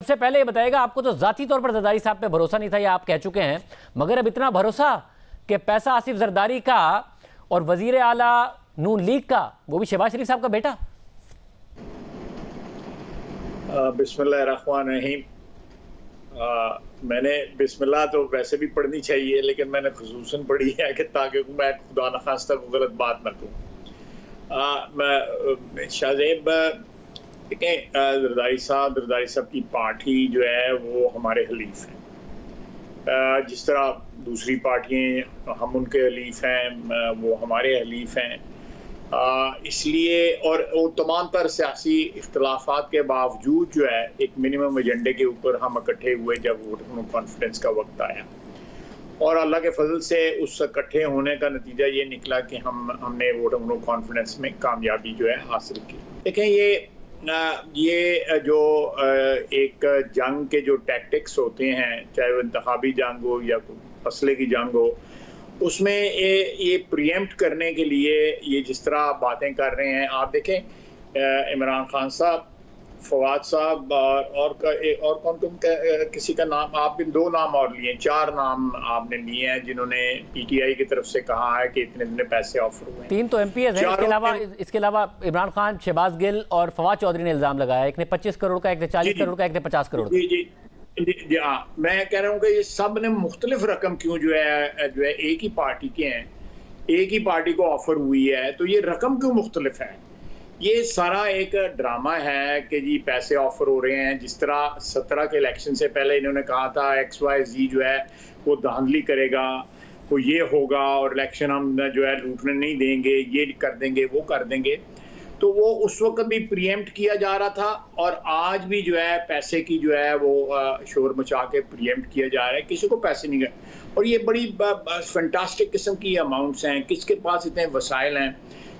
सबसे पहले ये बताइएगा, आपको तो जाती तौर पर जरदारी साहब पे भरोसा नहीं था, ये आप कह चुके हैं, मगर अब इतना भरोसा कि पैसा आसिफ जरदारी का और वजीर आला नून लीग का, वो भी शहबाज शरीफ साहब का बेटा। बिस्मिल्लाहिर्रहमानिर्रहीम। मैंने बिस्मिल्लाह तो वैसे भी पढ़नी चाहिए, लेकिन मैंने खुसूसन पढ़ी है कि ताकि मैं खुदा न खास्ता को गलत बात न कहूँ। शाहजेब जरदारी साहब की पार्टी जो है वो हमारे हलीफ हैं। जिस तरह दूसरी पार्टियां हम उनके हलीफ हैं, वो हमारे हलीफ हैं। इसलिए और वो तमाम तर सियासी इख्तलाफात के बावजूद जो है एक मिनिमम एजेंडे के ऊपर हम इकट्ठे हुए जब वोट कॉन्फ्रेंस का वक्त आया, और अल्लाह के फजल से उस इकट्ठे होने का नतीजा ये निकला कि हमने वोट कॉन्फ्रेंस में कामयाबी जो है हासिल की। देखें, ये जो एक जंग के जो टैक्टिक्स होते हैं, चाहे वो इंतखाबी जंग हो या फसले की जंग हो, उसमें ये प्रीएम्प्ट करने के लिए ये जिस तरह बातें कर रहे हैं, आप देखें इमरान खान साहब, फवाद साहब और कौन किसी का नाम, आप दो नाम और लिए, 4 नाम आपने लिए हैं जिन्होंने पीटीआई की तरफ से कहा है कि इतने पैसे ऑफर हुए हैं। 3 तो एमपीएस हैं, इसके अलावा इमरान खान, शहबाज गिल और फवाद चौधरी ने इल्जाम लगाया, एक ने 25 करोड़ का, एक ने 40 करोड़ का, एक ने 50 करोड़ का। जी हाँ, मैं कह रहा हूँ कि ये सब ने मुख्तलिफ रकम क्यों जो है एक ही पार्टी के हैं, एक ही पार्टी को ऑफर हुई है, तो ये रकम क्यों मुख्तलिफ है? ये सारा एक ड्रामा है कि जी पैसे ऑफर हो रहे हैं। जिस तरह 17 के इलेक्शन से पहले इन्होंने कहा था XYZ जो है वो धांधली करेगा, वो ये होगा और इलेक्शन हम जो है लूटने नहीं देंगे, ये कर देंगे, वो कर देंगे, तो वो उस वक्त भी प्रीएम्प्ट किया जा रहा था, और आज भी जो है पैसे की जो है वो शोर मचा के प्रीएम्प्ट किया जा रहा है। किसी को पैसे नहीं गए, और ये बड़ी फैंटास्टिक किस्म की अमाउंट्स हैं। किसके पास इतने वसाइल हैं,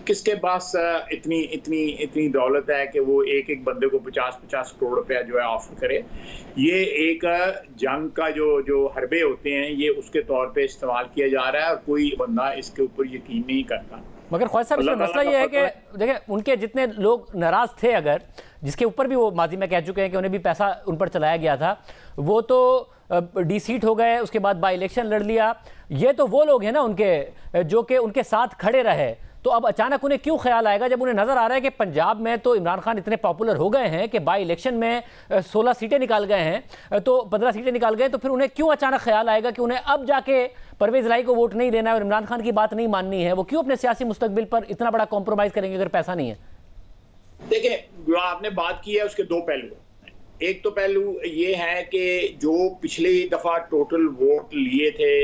किसके पास इतनी दौलत है कि वो एक बंदे को 50-50 करोड़ रुपया जो है ऑफर करे? ये एक जंग का जो हरबे होते हैं, ये उसके तौर पे इस्तेमाल किया जा रहा है, और कोई बंदा इसके ऊपर यकीन नहीं करता। मगर ख्वाजा साहब, इसमें मसला ये है कि देखिए, उनके जितने लोग नाराज थे, अगर जिसके ऊपर भी वो माजी में कह चुके हैं कि उन्हें भी पैसा उन पर चलाया गया था, वो तो डी-सीट हो गए, उसके बाद बाई इलेक्शन लड़ लिया। ये तो वो लोग हैं ना उनके जो कि उनके साथ खड़े रहे, तो अब अचानक उन्हें क्यों ख्याल आएगा, जब उन्हें नजर आ रहा है कि पंजाब में तो इमरान खान इतने पॉपुलर हो गए हैं कि बाई इलेक्शन में 16 सीटें निकाल गए हैं, तो 15 सीटें निकाल गए, तो फिर उन्हें क्यों अचानक ख्याल आएगा कि उन्हें अब जाके परवेज लाई को वोट नहीं देना है और इमरान खान की बात नहीं माननी है? वो क्यों अपने सियासी मुस्तकबिल पर इतना बड़ा कॉम्प्रोमाइज करेंगे अगर पैसा नहीं है? देखिए, जो आपने बात की है उसके 2 पहलू। एक तो पहलू ये है कि जो पिछली दफा टोटल वोट लिए थे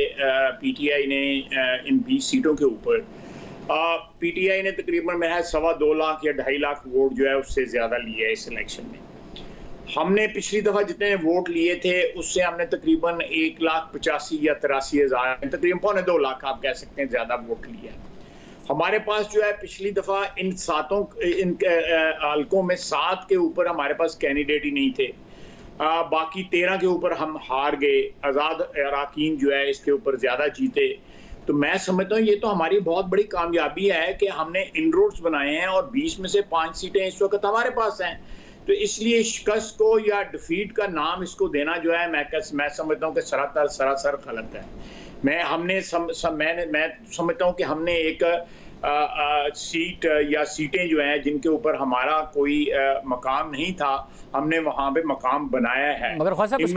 पीटीआई ने इन 20 सीटों के ऊपर, पीटीआई ने तकरीबन मेरा 2.25 लाख या 2.5 लाख वोट जो है उससे ज्यादा लिए है इस इलेक्शन में। हमने पिछली दफा जितने वोट लिए थे उससे हमने तकरीबन 1,85,000 या 83,000, तकरीबन 2.25 लाख आप कह सकते हैं ज्यादा वोट लिया। हमारे पास जो है पिछली दफा इन हलकों में 7 के ऊपर हमारे पास कैंडिडेट ही नहीं थे, बाकी 13 के ऊपर हम हार गए। आज़ाद अराकीन जो है इसके ऊपर ज्यादा जीते। तो मैं समझता हूँ ये तो हमारी बहुत बड़ी कामयाबी है कि हमने इनरोड्स बनाए हैं, और 20 में से 5 सीटें इस वक्त हमारे पास हैं। तो इसलिए शिकस्त को या डिफीट का नाम इसको देना जो है मैं समझता हूँ कि सरासर गलत है। मैं समझता हूँ कि हमने एक सीट या सीटें जो हैं जिनके ऊपर हमारा कोई मकाम नहीं था, हमने वहां पे मकाम बनाया है। मगर ख्वाजा साहब,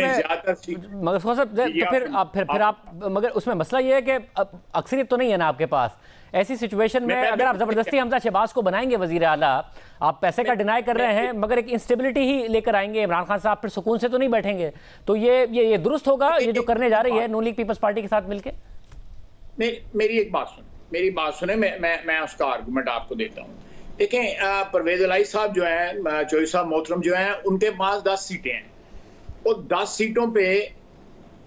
मगर उसमें मसला ये है कि अक्सरियत तो नहीं है ना आपके पास। ऐसी सिचुएशन में अगर आप जबरदस्ती हमजा शहबाज को बनाएंगे वजीर आला, आप पैसे का डिनाई कर रहे हैं, मगर एक इंस्टेबिलिटी ही लेकर आएंगे, इमरान खान साहब फिर सुकून से तो नहीं बैठेंगे। तो ये दुरुस्त होगा ये जो करने जा रही है नून लीग पीपल्स पार्टी के साथ मिलकर? मेरी एक बात सुने, मैं उसका आर्गूमेंट आपको देता हूँ। देखें, परवेज लाई साहब जो है, चौधरी साहब मोहतरम जो हैं, उनके पास 10 सीटें हैं, और 10 सीटों पे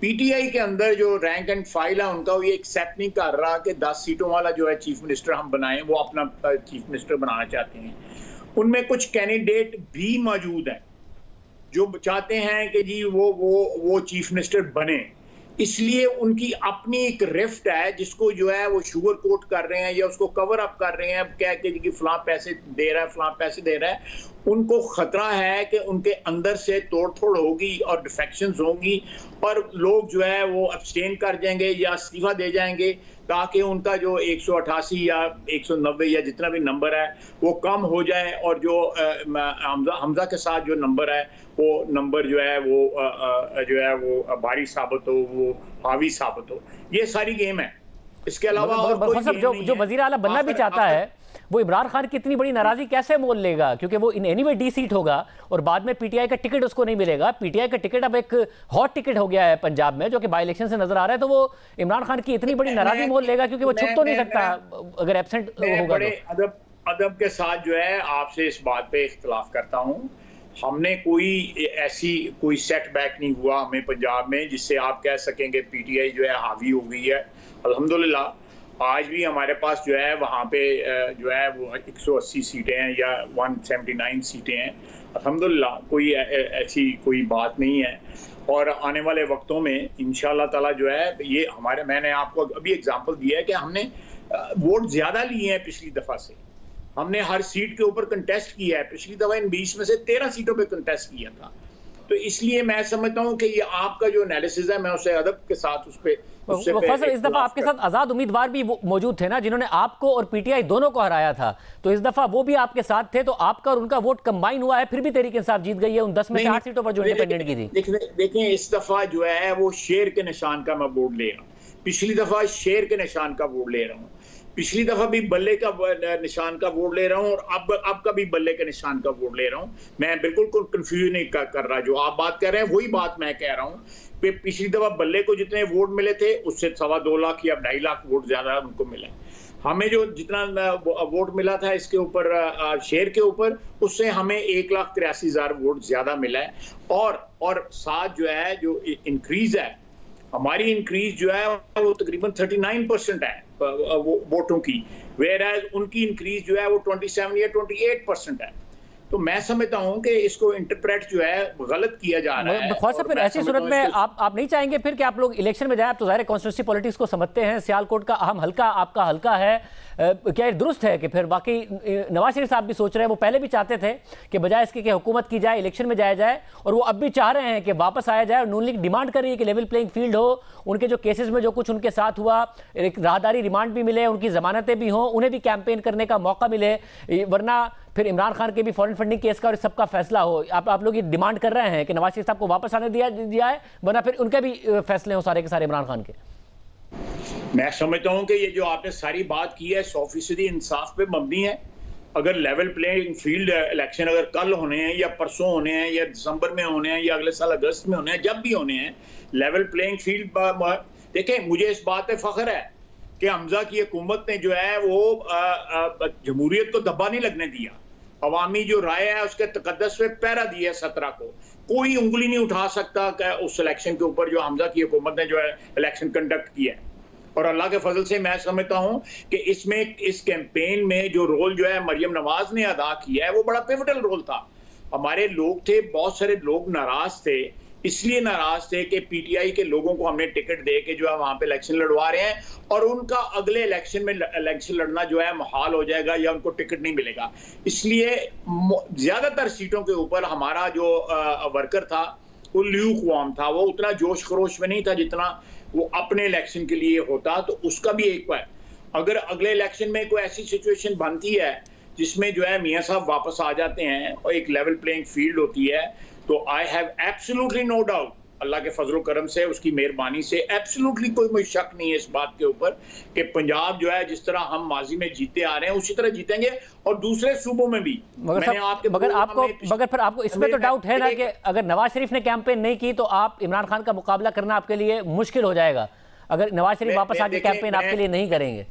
पीटीआई के अंदर जो रैंक एंड फाइल है उनका, वो ये एक्सेप्ट नहीं कर रहा कि 10 सीटों वाला जो है चीफ मिनिस्टर हम बनाएं, वो अपना चीफ मिनिस्टर बनाना चाहते हैं। उनमें कुछ कैंडिडेट भी मौजूद हैं जो चाहते हैं कि जी वो चीफ मिनिस्टर बने। इसलिए उनकी अपनी एक रिफ्ट है जिसको जो है वो शुगर कोट कर रहे हैं या उसको कवर अप कर रहे हैं, अब कह के कि फलां पैसे दे रहा है, फलां पैसे दे रहा है। उनको खतरा है कि उनके अंदर से तोड़-फोड़ होगी और डिफेक्शंस होंगी और लोग जो है वो अब्सटेन कर जाएंगे या इस्तीफा दे जाएंगे, ताकि उनका जो 188 या 190 या जितना भी नंबर है वो कम हो जाए और जो हमजा के साथ जो नंबर है वो नंबर जो है वो भारी साबित हो, वो हावी साबित हो। ये सारी गेम है। इसके अलावा जो वजीर आला बनना भी चाहता है वो इमरान खान की इतनी बड़ी नाराजगी कैसे मोल लेगा, क्योंकि वो एनीवे डी सीट होगा और बाद में पीटीआई का टिकट उसको नहीं मिलेगा। पीटीआई का टिकट अब एक हॉट टिकट हो गया है पंजाब में, जो कि बाई इलेक्शन से नजर आ रहा है। तो वो इमरान खान की इतनी बड़ी नाराजगी मोल लेगा क्योंकि वो छुप तो नहीं सकता अगर एब्सेंट होगा। बड़े अदब के साथ जो है आपसे इस बात पे इख्तिलाफ करता हूँ। हमने कोई सेटबैक नहीं हुआ हमें पंजाब में जिससे आप कह सकेंगे पीटीआई जो है हावी हो गई है। अल्हम्दुलिल्लाह आज भी हमारे पास जो है वहाँ पे जो है वो 180 सीटें हैं या 179 सीटें हैं। अल्हम्दुलिल्लाह कोई ऐसी कोई बात नहीं है और आने वाले वक्तों में इंशाअल्लाह ताला जो है ये मैंने आपको अभी एग्जांपल दिया है कि हमने वोट ज़्यादा लिए हैं पिछली दफ़ा से। हमने हर सीट के ऊपर कंटेस्ट किया है। पिछली दफ़ा इन 20 में से 13 सीटों पे कंटेस्ट किया था। तो इसलिए मैं समझता हूं कि ये आपका जो एनालिसिस है मैं उसे अदब के साथ उस पे इस दफा आपके साथ आजाद उम्मीदवार भी मौजूद थे ना, जिन्होंने आपको और पीटीआई दोनों को हराया था। तो इस दफा वो भी आपके साथ थे, तो आपका और उनका वोट कंबाइन हुआ है, फिर भी तहरीक इंसाफ जीत गई है उन 10 में से 8 सीटों पर जो इंडिपेंडेंट की थी। देखें इस दफा जो है वो शेर के निशान का मैं वोट ले रहा हूँ। पिछली दफा शेर के निशान का वोट ले रहा हूँ। पिछली दफा भी बल्ले का निशान का वोट ले रहा हूं और अब का भी बल्ले के निशान का वोट ले रहा हूं। मैं बिल्कुल कंफ्यूज नहीं कर रहा। जो आप बात कर रहे हैं वही बात मैं कह रहा हूं। पिछली दफा बल्ले को जितने वोट मिले थे उससे 2.25 लाख या 2.5 लाख वोट ज्यादा उनको मिले। हमें जो जितना वोट मिला था इसके ऊपर शेर के ऊपर, उससे हमें 1,83,000 वोट ज्यादा मिला है। और साथ जो है जो इंक्रीज है, हमारी इंक्रीज जो है वो तकरीबन 39% है वोटों की, वेयर उनकी इंक्रीज जो है वो 27 या 28% है। तो मैं समझता हूं कि इसको इंटरप्रेट जो है गलत किया जा रहा है। ख्वाजा फिर ऐसी सूरत में आप नहीं चाहेंगे फिर कि आप लोग इलेक्शन में जाए? आप तो ज़ाहिर कॉन्स्टिट्यूंसी पॉलिटिक्स को समझते हैं, सियालकोट का अहम हल्का आपका हल्का है। क्या ये दुरुस्त है कि फिर बाकी नवाज शरीफ साहब भी सोच रहे हैं, वो पहले भी चाहते थे कि बजाय इसके कि हुकूमत की जाए इलेक्शन में जाया जाए, और वो अब भी चाह रहे हैं कि वापस आया जाए। और नून लीग डिमांड कर रही है कि लेवल प्लेइंग फील्ड हो, उनके जो केसेस में जो कुछ उनके साथ हुआ, एक राहदारी रिमांड भी मिले, उनकी जमानतें भी हों, उन्हें भी कैंपेन करने का मौका मिले, वरना फिर इमरान खान के भी फॉरेन फंडिंग केस का और सबका फैसला हो। आप लोग ये डिमांड कर रहे हैं कि नवाज शरीफ साहब को वापस आने दिया है, वरना फिर उनके भी फैसले हो सारे के सारे इमरान खान के। मैं समझता हूं कि ये जो आपने सारी बात की है 100% इंसाफ पे मबनी है। अगर लेवल प्लेइंग फील्ड इलेक्शन अगर कल होने हैं या परसों होने हैं या दिसंबर में होने हैं या अगले साल अगस्त में होने हैं, जब भी होने हैं, लेवल प्लेइंग फील्ड देखें, मुझे इस बात पे फख्र है कि हमजा की हुकूमत ने जो है वो जमहूरियत को धब्बा नहीं लगने दिया। अवामी जो राय है उसके तकद्दस पे पहरा दिया 17 को। कोई उंगली नहीं उठा सकता उस इलेक्शन के ऊपर जो हमजा की हुकूमत ने जो है इलेक्शन कंडक्ट किया है। और अल्लाह के फजल से मैं समझता हूं कि इसमें इस कैंपेन में जो रोल जो है मरियम नवाज ने अदा किया है वो बड़ा पिवटल रोल था। हमारे लोग थे, बहुत सारे लोग नाराज थे, इसलिए नाराज थे कि पीटीआई के लोगों को हमने टिकट दे के जो है वहां पे इलेक्शन लड़वा रहे हैं और उनका अगले इलेक्शन में इलेक्शन लड़ना जो है मुहाल हो जाएगा या उनको टिकट नहीं मिलेगा। इसलिए ज्यादातर सीटों के ऊपर हमारा जो वर्कर था वो ल्यूकवार्म था, वो उतना जोश खरोश में नहीं था जितना वो अपने इलेक्शन के लिए होता। तो उसका भी एक है, अगर अगले इलेक्शन में कोई ऐसी सिचुएशन बनती है जिसमें जो है मियां साहब वापस आ जाते हैं और एक लेवल प्लेइंग फील्ड होती है, तो I have absolutely no doubt, अल्लाह के फजल करम से, उसकी मेहरबानी से एब्सोल्युटली कोई शक नहीं है इस बात के ऊपर कि पंजाब जो है जिस तरह हम माजी में जीते आ रहे हैं उसी तरह जीतेंगे और दूसरे सूबों में भी। मगर फिर आपको इसमें तो डाउट है ना कि अगर नवाज शरीफ ने कैंपेन नहीं की तो आप इमरान खान का मुकाबला करना आपके लिए मुश्किल हो जाएगा, अगर नवाज शरीफ वापस आके कैंपेन आपके लिए नहीं करेंगे।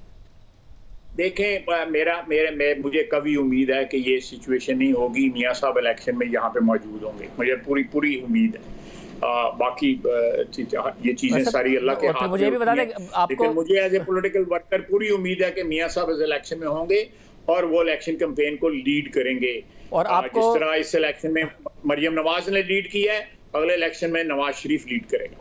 देखें, मुझे कभी उम्मीद है कि ये सिचुएशन नहीं होगी, मियां साहब इलेक्शन में यहाँ पे मौजूद होंगे, मुझे पूरी उम्मीद है। बाकी ये चीजें सारी अल्लाह के हाथ में। मुझे भी बता दें आपको, मुझे एज ए पॉलिटिकल वर्कर पूरी उम्मीद है कि मियां साहब इस इलेक्शन में होंगे और वो इलेक्शन कैंपेन को लीड करेंगे। और आपको जिस तरह इस इलेक्शन में मरियम नवाज ने लीड किया है, अगले इलेक्शन में नवाज शरीफ लीड करेगा।